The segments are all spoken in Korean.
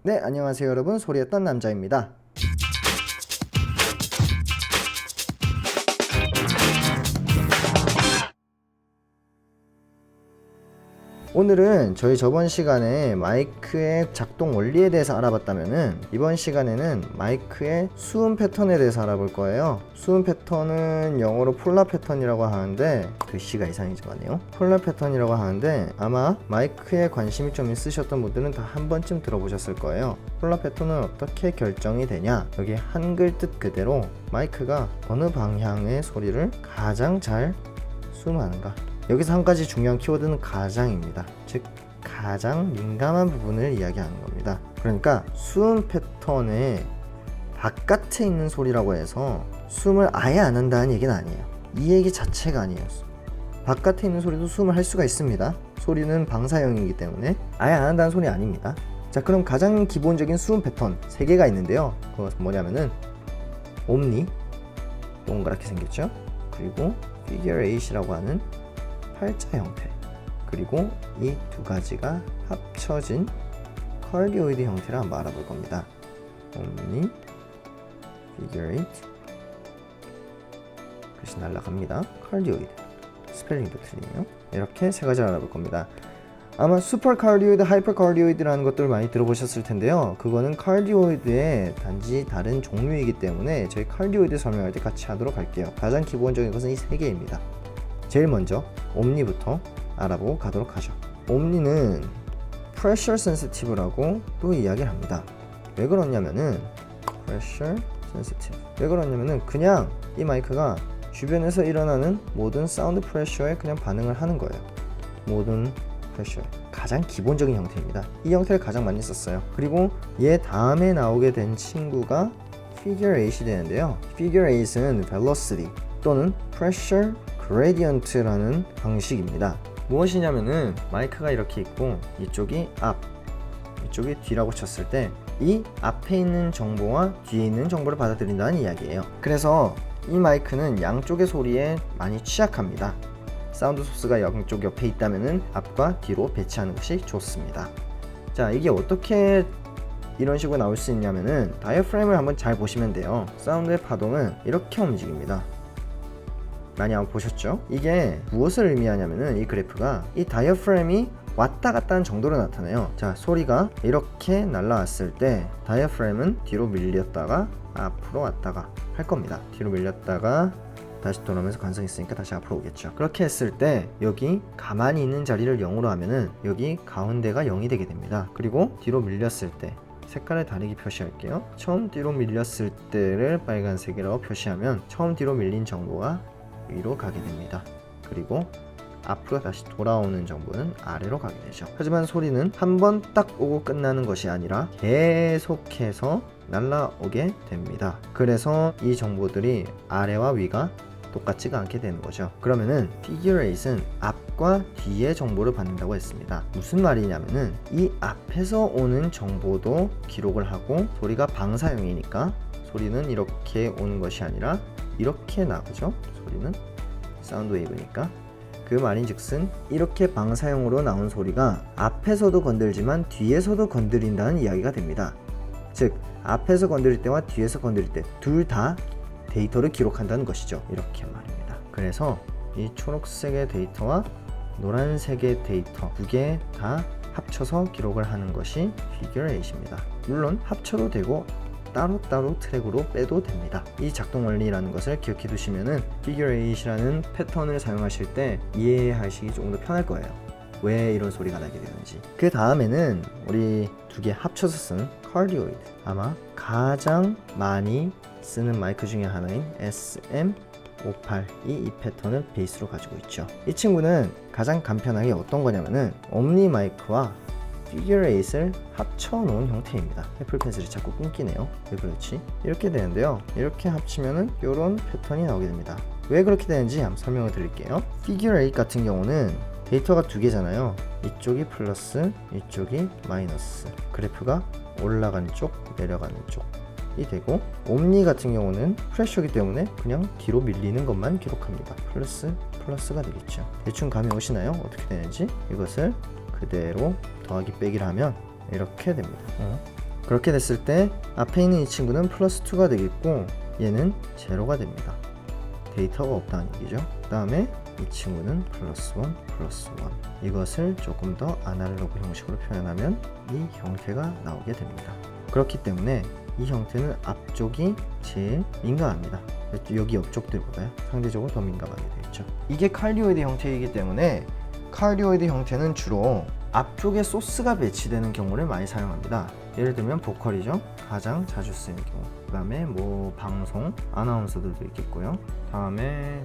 네, 안녕하세요 여러분. 소리했던 남자입니다. 오늘은 저희 저번 시간에 마이크의 작동 원리에 대해서 알아봤다면은 이번 시간에는 마이크의 수음 패턴에 대해서 알아볼 거예요. 수음 패턴은 영어로 폴라 패턴이라고 하는데 글씨가 이상해져가네요. 폴라 패턴이라고 하는데 아마 마이크에 관심이 좀 있으셨던 분들은 다 한 번쯤 들어보셨을 거예요. 폴라 패턴은 어떻게 결정이 되냐, 여기 한글 뜻 그대로 마이크가 어느 방향의 소리를 가장 잘 수음하는가. 여기서 한 가지 중요한 키워드는 가장입니다. 즉 가장 민감한 부분을 이야기하는 겁니다. 그러니까 수음 패턴의 바깥에 있는 소리라고 해서 수음을 아예 안 한다는 얘기는 아니에요. 이 얘기 자체가 아니에요. 바깥에 있는 소리도 수음을 할 수가 있습니다. 소리는 방사형이기 때문에 아예 안 한다는 소리 아닙니다. 자, 그럼 가장 기본적인 수음 패턴 3개가 있는데요. 그것은 뭐냐면은 옴니, 동그랗게 생겼죠. 그리고 figure 8이라고 하는 팔자 형태, 그리고 이 두 가지가 합쳐진 컬디오이드 형태를 한번 알아볼 겁니다. 옴니, figure 8, 글씨 날라갑니다. 컬디오이드, 스펠링도 틀리네요. 이렇게 세 가지를 알아볼 겁니다. 아마 슈퍼 카르디오이드, 하이퍼 카르디오이드라는 것들 많이 들어보셨을 텐데요. 그거는 카르디오이드의 단지 다른 종류이기 때문에 저희 카르디오이드 설명할 때 같이 하도록 할게요. 가장 기본적인 것은 이 세 개입니다. 제일 먼저 옴니부터 알아보고 가도록 하죠. 옴니는 pressure sensitive라고 또 이야기를 합니다. 왜 그러냐면은 pressure sensitive, 왜 그러냐면은 그냥 이 마이크가 주변에서 일어나는 모든 사운드 프레셔에 그냥 반응을 하는 거예요. 모든 프레셔, 가장 기본적인 형태입니다. 이 형태를 가장 많이 썼어요. 그리고 얘 다음에 나오게 된 친구가 figure 8이 되는데요. figure 8은 velocity 또는 pressure gradient라는 방식입니다. 무엇이냐면은 마이크가 이렇게 있고 이쪽이 앞, 이쪽이 뒤라고 쳤을 때 이 앞에 있는 정보와 뒤에 있는 정보를 받아들인다는 이야기예요. 그래서 이 마이크는 양쪽의 소리에 많이 취약합니다. 사운드 소스가 양쪽 옆에 있다면은 앞과 뒤로 배치하는 것이 좋습니다. 자, 이게 어떻게 이런 식으로 나올 수 있냐면은 다이어프램을 한번 잘 보시면 돼요. 사운드의 파동은 이렇게 움직입니다. 많이 한번 보셨죠? 이게 무엇을 의미하냐면은 이 그래프가 이 다이어프램이 왔다 갔다 하는 정도로 나타나요. 자, 소리가 이렇게 날라왔을 때 다이어프램은 뒤로 밀렸다가 앞으로 왔다가 할 겁니다. 뒤로 밀렸다가 다시 돌아오면서 관성이 있으니까 다시 앞으로 오겠죠. 그렇게 했을 때 여기 가만히 있는 자리를 0으로 하면은 여기 가운데가 0이 되게 됩니다. 그리고 뒤로 밀렸을 때 색깔을 다르게 표시할게요. 처음 뒤로 밀렸을 때를 빨간색이라고 표시하면 처음 뒤로 밀린 정보가 위로 가게 됩니다. 그리고 앞으로 다시 돌아오는 정보는 아래로 가게 되죠. 하지만 소리는 한 번 딱 오고 끝나는 것이 아니라 계속해서 날라오게 됩니다. 그래서 이 정보들이 아래와 위가 똑같지가 않게 되는 거죠. 그러면은 figure 8은 앞과 뒤의 정보를 받는다고 했습니다. 무슨 말이냐면은 이 앞에서 오는 정보도 기록을 하고 소리가 방사형이니까 소리는 이렇게 오는 것이 아니라 이렇게 나오죠. 소리는 사운드 웨이브니까. 그 말인즉슨 이렇게 방사형으로 나온 소리가 앞에서도 건들지만 뒤에서도 건드린다는 이야기가 됩니다. 즉 앞에서 건드릴 때와 뒤에서 건드릴 때 둘 다 데이터를 기록한다는 것이죠. 이렇게 말입니다. 그래서 이 초록색의 데이터와 노란색의 데이터 두 개 다 합쳐서 기록을 하는 것이 figure 8입니다. 물론 합쳐도 되고 따로따로 트랙으로 빼도 됩니다. 이 작동 원리라는 것을 기억해 두시면은 figure 8이라는 패턴을 사용하실 때 이해하시기 조금 더 편할 거예요. 왜 이런 소리가 나게 되는지. 그 다음에는 우리 두 개 합쳐서 쓴 카르디오이드, 아마 가장 많이 쓰는 마이크 중에 하나인 SM58이 이 패턴을 베이스로 가지고 있죠. 이 친구는 가장 간편하게 어떤 거냐면은 옴니 마이크와 figure 8을 합쳐 놓은 형태입니다. 애플 펜슬이 자꾸 끊기네요. 왜 그렇지? 이렇게 되는데요. 이렇게 합치면은 이런 패턴이 나오게 됩니다. 왜 그렇게 되는지 한번 설명을 드릴게요. figure 8 같은 경우는 데이터가 두 개잖아요. 이쪽이 플러스, 이쪽이 마이너스. 그래프가 올라가는 쪽, 내려가는 쪽이 되고, 옴니 같은 경우는 프레셔이기 때문에 그냥 뒤로 밀리는 것만 기록합니다. 플러스가 되겠죠. 대충 감이 오시나요? 어떻게 되는지? 이것을 그대로 더하기 빼기를 하면 이렇게 됩니다. 그렇게 됐을 때 앞에 있는 이 친구는 플러스 2가 되겠고 얘는 제로가 됩니다. 데이터가 없다는 얘기죠. 그 다음에 이 친구는 플러스 1, 플러스 1. 이것을 조금 더 아날로그 형식으로 표현하면 이 형태가 나오게 됩니다. 그렇기 때문에 이 형태는 앞쪽이 제일 민감합니다. 여기 옆쪽들보다 상대적으로 더 민감하게 되겠죠. 이게 칼리오이드 형태이기 때문에 칼리오이드 형태는 주로 앞쪽에 소스가 배치되는 경우를 많이 사용합니다. 예를 들면 보컬이죠. 가장 자주 쓰이는 경우. 그 다음에 뭐 방송, 아나운서들도 있겠고요. 다음에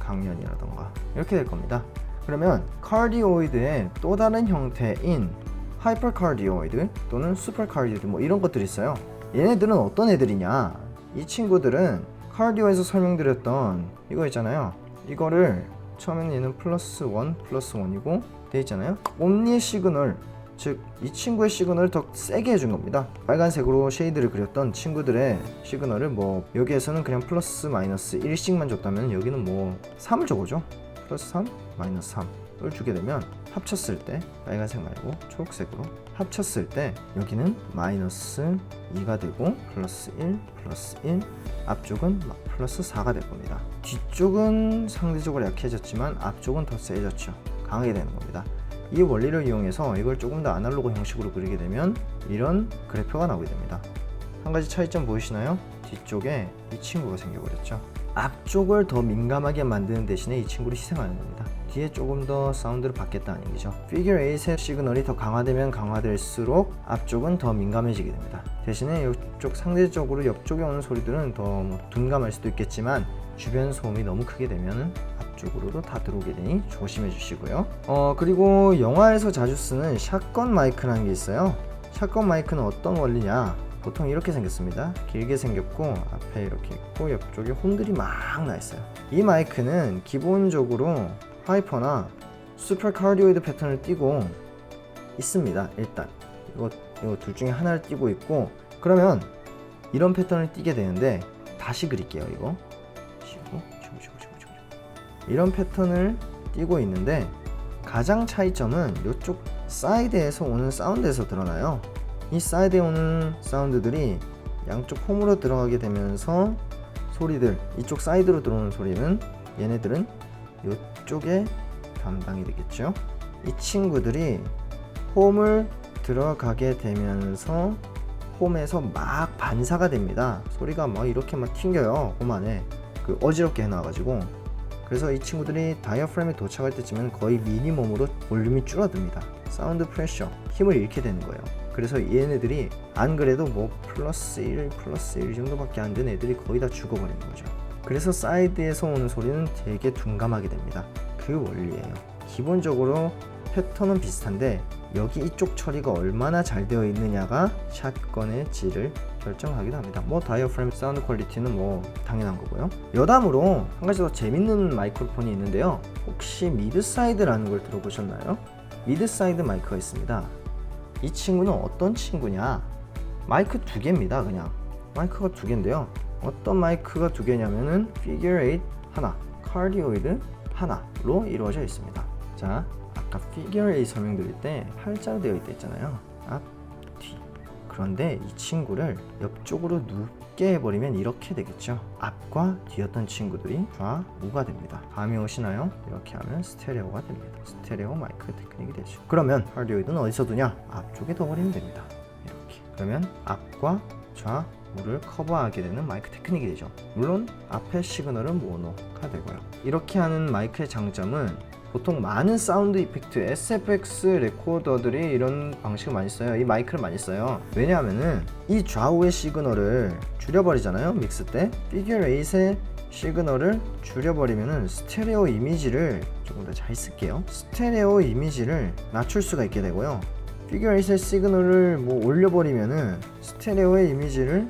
강연이라던가 이렇게 될 겁니다. 그러면 카디오이드의 또 다른 형태인 하이퍼카디오이드 또는 슈퍼카디오이드 뭐 이런 것들이 있어요. 얘네들은 어떤 애들이냐? 이 친구들은 카디오에서 설명드렸던 이거 있잖아요. 이거를 처음에는 얘는 플러스 1, 플러스 1이고 돼 있잖아요. 옴니의 시그널, 즉 이 친구의 시그널을 더 세게 해준 겁니다. 빨간색으로 쉐이드를 그렸던 친구들의 시그널을 뭐 여기에서는 그냥 플러스 마이너스 1씩만 줬다면 여기는 뭐 3을 적어줘. 플러스 3, 마이너스 3을 주게 되면 합쳤을 때 빨간색 말고 초록색으로 합쳤을 때 여기는 마이너스 2가 되고 플러스 1, 플러스 1 앞쪽은 플러스 4가 될 겁니다. 뒤쪽은 상대적으로 약해졌지만 앞쪽은 더 세졌죠. 강하게 되는 겁니다. 이 원리를 이용해서 이걸 조금 더 아날로그 형식으로 그리게 되면 이런 그래프가 나오게 됩니다. 한 가지 차이점 보이시나요? 뒤쪽에 이 친구가 생겨버렸죠. 앞쪽을 더 민감하게 만드는 대신에 이 친구를 희생하는 겁니다. 뒤에 조금 더 사운드를 받겠다는 얘기죠. 피겨 8의 시그널이 더 강화되면 강화될수록 앞쪽은 더 민감해지게 됩니다. 대신에 이쪽 상대적으로 옆쪽에 오는 소리들은 더 둔감할 수도 있겠지만 주변 소음이 너무 크게 되면 앞쪽으로도 다 들어오게 되니 조심해 주시고요. 그리고 영화에서 자주 쓰는 샷건 마이크라는 게 있어요. 샷건 마이크는 어떤 원리냐? 보통 이렇게 생겼습니다. 길게 생겼고 앞에 이렇게 있고 옆쪽에 홈들이 막 나 있어요. 이 마이크는 기본적으로 하이퍼나 슈퍼카디오이드 패턴을 띄고 있습니다. 일단 이거 둘 중에 하나를 띄고 있고 그러면 이런 패턴을 띄게 되는데 다시 그릴게요. 이거 이런 패턴을 띄고 있는데 가장 차이점은 이쪽 사이드에서 오는 사운드에서 드러나요. 이 사이드에 오는 사운드들이 양쪽 홈으로 들어가게 되면서 소리들 이쪽 사이드로 들어오는 소리는 얘네들은 이쪽에 담당이 되겠죠. 이 친구들이 홈을 들어가게 되면서 홈에서 막 반사가 됩니다. 소리가 막 이렇게 막 튕겨요. 홈 안에 어지럽게 해놔가지고 그래서 이 친구들이 다이어프램에 도착할 때쯤은 거의 미니멈으로 볼륨이 줄어듭니다. 사운드 프레셔, 힘을 잃게 되는 거예요. 그래서 얘네들이 안 그래도 뭐 플러스 1, 플러스 1 정도밖에 안 되는 애들이 거의 다 죽어버리는 거죠. 그래서 사이드에서 오는 소리는 되게 둔감하게 됩니다. 그 원리예요. 기본적으로 패턴은 비슷한데 여기 이쪽 처리가 얼마나 잘 되어 있느냐가 샷건의 질을 결정하기도 합니다. 뭐 다이어프램 사운드 퀄리티는 뭐 당연한 거고요. 여담으로 한 가지 더 재밌는 마이크로폰이 있는데요. 혹시 미드사이드라는 걸 들어보셨나요? 미드사이드 마이크가 있습니다. 이 친구는 어떤 친구냐? 마이크 두 개입니다. 그냥 마이크가 두 개인데요. 어떤 마이크가 두 개냐면은 피겨 8 하나, 카디오이드 하나로 이루어져 있습니다. 자, 아까 피겨 8 설명드릴 때 팔자로 되어 있다 했잖아요. 앞, 뒤. 그런데 이 친구를 옆쪽으로 눕게 해버리면 이렇게 되겠죠. 앞과 뒤였던 친구들이 좌우가 됩니다. 감이 오시나요? 이렇게 하면 스테레오가 됩니다. 스테레오 마이크 테크닉이 되죠. 그러면 카디오이드는 어디서 두냐? 앞쪽에 둬버리면 됩니다. 이렇게. 그러면 앞과 좌우를 커버하게 되는 마이크 테크닉이 되죠. 물론 앞의 시그널은 모노가 되고요. 이렇게 하는 마이크의 장점은 보통 많은 사운드 이펙트, SFX 레코더들이 이런 방식을 많이 써요. 이 마이크를 많이 써요. 왜냐하면은 이 좌우의 시그널을 줄여버리잖아요. 믹스 때. 피겨 8의 시그널을 줄여버리면은 스테레오 이미지를 조금 더 잘 쓸게요. 스테레오 이미지를 낮출 수가 있게 되고요. 피겨 8의 시그널을 뭐 올려버리면은 스테레오의 이미지를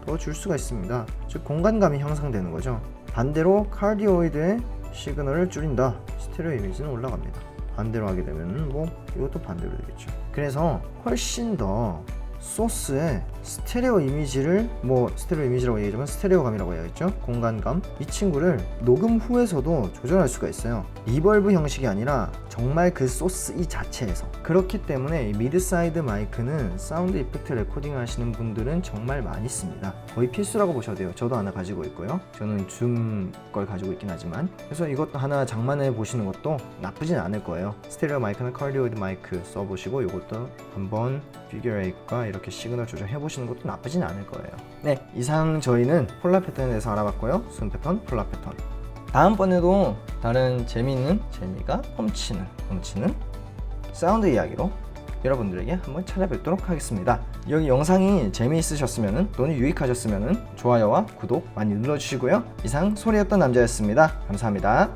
더 줄 수가 있습니다. 즉 공간감이 형성되는 거죠. 반대로 카디오이드의 시그널을 줄인다. 스테레오 이미지는 올라갑니다. 반대로 하게 되면 뭐 이것도 반대로 되겠죠. 그래서 훨씬 더 소스에 스테레오 이미지를 스테레오 이미지라고 얘기하자면 스테레오감이라고 해야겠죠. 공간감. 이 친구를 녹음 후에서도 조절할 수가 있어요. 리버브 형식이 아니라 정말 그 소스 이 자체에서. 그렇기 때문에 이 미드사이드 마이크는 사운드 이펙트 레코딩 하시는 분들은 정말 많이 씁니다. 거의 필수라고 보셔도 돼요. 저도 하나 가지고 있고요. 저는 줌 걸 가지고 있긴 하지만, 그래서 이것도 하나 장만해 보시는 것도 나쁘진 않을 거예요. 스테레오 마이크나 카디오이드 마이크 써보시고 이것도 한번 피겨 8과 이렇게 시그널 조정해 보시는 것도 나쁘진 않을 거예요. 네, 이상 저희는 폴라 패턴에 대해서 알아봤고요. 순 패턴, 폴라 패턴. 다음번에도 다른 재미가 넘치는 사운드 이야기로 여러분들에게 한번 찾아뵙도록 하겠습니다. 여기 영상이 재미있으셨으면 또는 유익하셨으면 좋아요와 구독 많이 눌러주시고요. 이상 소리였던 남자였습니다. 감사합니다.